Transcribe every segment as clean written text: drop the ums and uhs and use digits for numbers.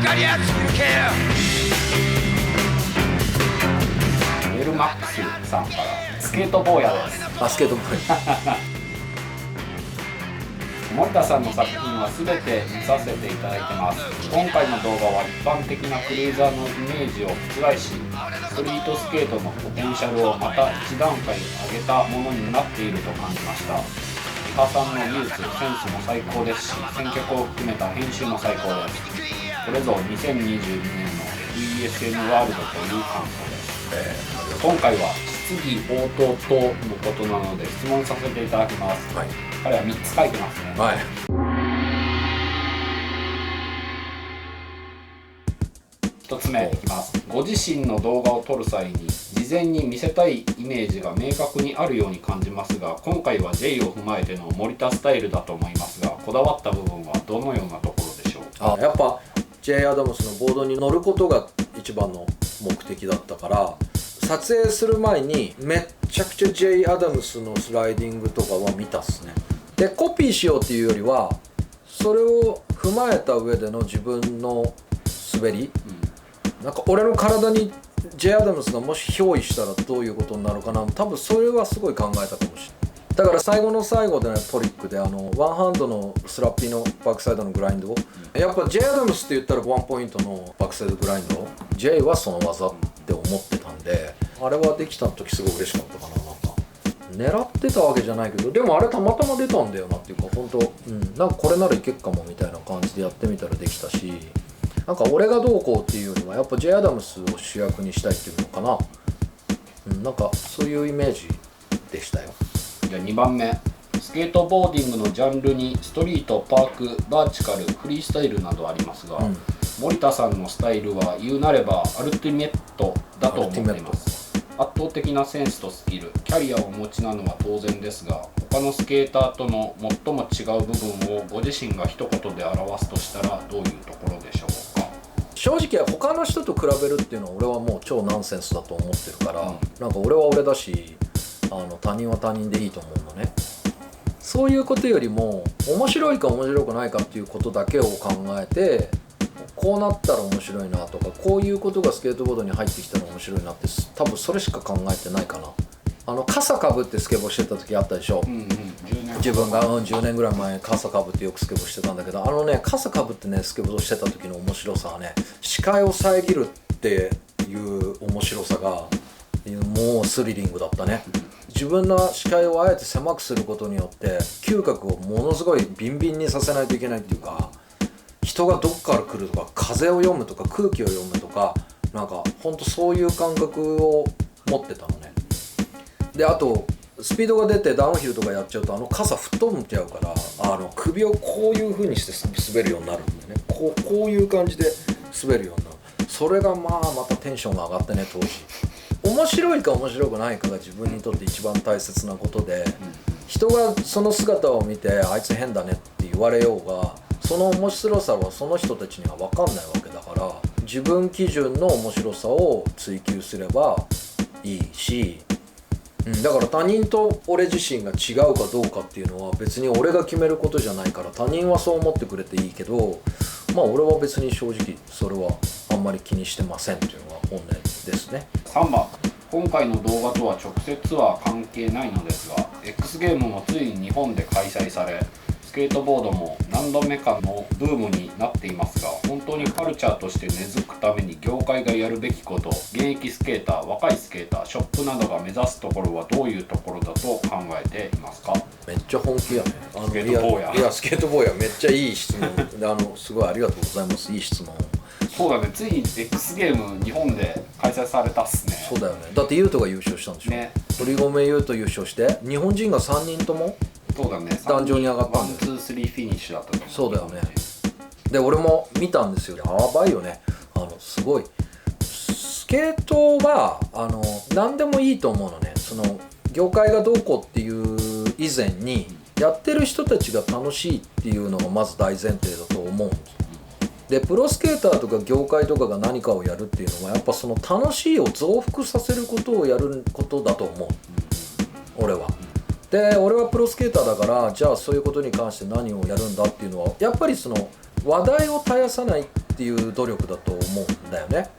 かりやすくけエルマックスさんからスケート坊やです。スケートボーイ森田さんの作品は全て見させていただいてます。今回の動画は一般的なクルーザーのイメージを覆し、ストリートスケートのポテンシャルをまた一段階上げたものになっていると感じました。伊庭さんの技術、センスも最高ですし、選曲を含めた編集も最高です。これぞ2022年の FESN ワールドという感想です。今回は質疑応答とのことなので質問させていただきます。彼は3つ書いてますね。1つ目いきます。ご自身の動画を撮る際に事前に見せたいイメージが明確にあるように感じますが、今回は J を踏まえての森田スタイルだと思いますが、こだわった部分はどのようなところでしょう？やっぱ J アダムスのボードに乗ることが一番の目的だったから、撮影する前にめっちゃくちゃ J アダムスのスライディングとかは見たっすね。でコピーしようっていうよりはそれを踏まえた上での自分の滑り、なんか俺の体に J アダムスがもし憑依したらどういうことになるかな、多分それはすごい考えたかもしれない。だから最後の最後でのトリックでワンハンドのスラッピーのバックサイドのグラインドを、やっぱ J アダムスって言ったらワンポイントのバックサイドグラインド、 J はその技って思ってたんで、あれはできた時すごい嬉しかったかな。狙ってたわけじゃないけど、でもあれたまたま出たんだよなっていうか、本当、なんかこれならいけっかもみたいな感じでやってみたらできたし、なんか俺がどうこうっていうよりはやっぱ J アダムスを主役にしたいっていうのかな、なんかそういうイメージでしたよ。じゃあ2番目、スケートボーディングのジャンルにストリート、パーク、バーチカル、フリースタイルなどありますが、森田さんのスタイルは言うなればアルティメットだと思っています。圧倒的なセンスとスキル、キャリアをお持ちなのは当然ですが、他のスケーターとの最も違う部分をご自身が一言で表すとしたらどういうところでしょうか？正直他の人と比べるっていうのは俺はもう超ナンセンスだと思ってるから、なんか俺は俺だし、他人は他人でいいと思うのね。そういうことよりも面白いか面白くないかっていうことだけを考えて、こうなったら面白いなとか、こういうことがスケートボードに入ってきたら面白いなって、多分それしか考えてないかな。傘かぶってスケボーしてた時あったでしょ、自分が10年ぐらい前傘かぶってよくスケボーしてたんだけど、傘かぶってねスケボーしてた時の面白さはね、視界を遮るっていう面白さがもうスリリングだったね。自分の視界をあえて狭くすることによって嗅覚をものすごいビンビンにさせないといけないっていうか、人がどっから来るとか風を読むとか空気を読むとか、なんかほんとそういう感覚を持ってたのね。であとスピードが出てダウンヒルとかやっちゃうと傘吹っ飛んじゃうから、首をこういう風にして滑るようになるんだよね。こういう感じで滑るようになる。それがまたテンションが上がってね、当時。面白いか面白くないかが自分にとって一番大切なことで、人がその姿を見てあいつ変だねって言われようが、その面白さはその人たちには分かんないわけだから、自分基準の面白さを追求すればいいし、だから他人と俺自身が違うかどうかっていうのは別に俺が決めることじゃないから、他人はそう思ってくれていいけど、俺は別に正直それはあんまり気にしてませんっていうのが本音ですね。3番、今回の動画とは直接は関係ないのですが、 X ゲームもついに日本で開催され、スケートボードも何度目かのブームになっていますが、本当にカルチャーとして根付くために業界がやるべきこと、現役スケーター、若いスケーター、ショップなどが目指すところはどういうところだと考えていますか？めっちゃ本気やね。スケートボーヤ。いやスケートボーヤめっちゃいい質問すごいありがとうございます。いい質問。そうだね、ついに X ゲーム日本で開催されたっすね。そうだよね。だってユウトが優勝したんでしょ、ね、堀米ユウト優勝して日本人が3人ともそうだね、壇上に上がったんだよ。1、2、3フィニッシュだったと思う。そうだよね。で俺も見たんですよ。やばいよね。すごいスケートは何でもいいと思うのね。その業界がどうこうっていう以前にやってる人たちが楽しいっていうのがまず大前提だと思うんです。でプロスケーターとか業界とかが何かをやるっていうのはやっぱその楽しいを増幅させることをやることだと思う、俺は。で俺はプロスケーターだから、じゃあそういうことに関して何をやるんだっていうのはやっぱりその話題を絶やさないってっていう努力だと思うんだよね。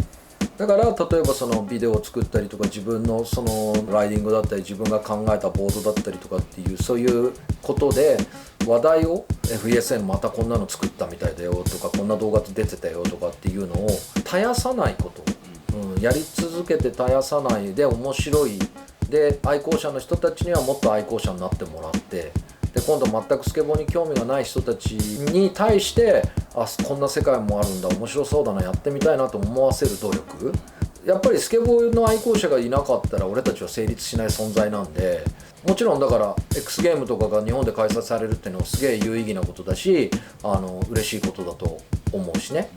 だから例えばそのビデオを作ったりとか、自分のそのライディングだったり、自分が考えたボードだったりとかっていう、そういうことで話題を FESN またこんなの作ったみたいだよとか、こんな動画出てたよとかっていうのを絶やさないこと、やり続けて絶やさないで面白いで、愛好者の人たちにはもっと愛好者になってもらって、で今度全くスケボーに興味がない人たちに対して、あ、こんな世界もあるんだ、面白そうだな、やってみたいなと思わせる努力。やっぱりスケボーの愛好者がいなかったら俺たちは成立しない存在なんで、もちろんだから X ゲームとかが日本で開催されるっていうのはすげえ有意義なことだし、嬉しいことだと思うしね。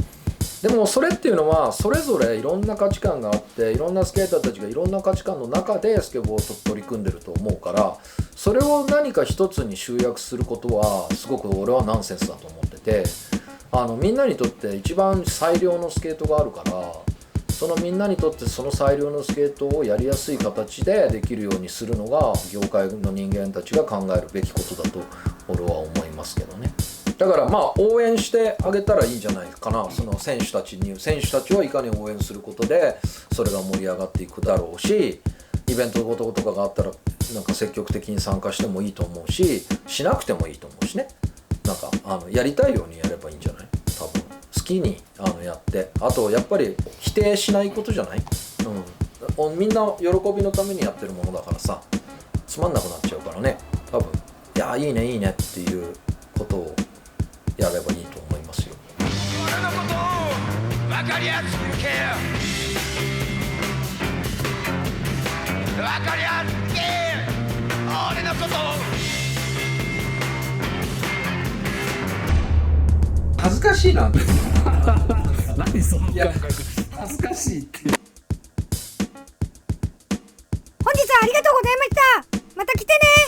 でもそれっていうのはそれぞれいろんな価値観があって、いろんなスケーターたちがいろんな価値観の中でスケボーを取り組んでると思うから、それを何か一つに集約することはすごく俺はナンセンスだと思ってて、みんなにとって一番最良のスケートがあるから、そのみんなにとってその最良のスケートをやりやすい形でできるようにするのが業界の人間たちが考えるべきことだと俺は思いますけどね。だからまあ応援してあげたらいいんじゃないかな。その選手たちをいかに応援することでそれが盛り上がっていくだろうし、イベントごととかがあったらなんか積極的に参加してもいいと思うし、しなくてもいいと思うしね。なんかやりたいようにやればいいんじゃない？多分好きにやって、あとやっぱり否定しないことじゃない？みんな喜びのためにやってるものだからさ、つまんなくなっちゃうからね。多分いやいいねいいねっていうことをやればいいと思いますよ。俺のことを分かりやすくけ分かりやすくけ俺のことを恥ずかしいなって何そのいや恥ずかしいって本日はありがとうございました。また来てね。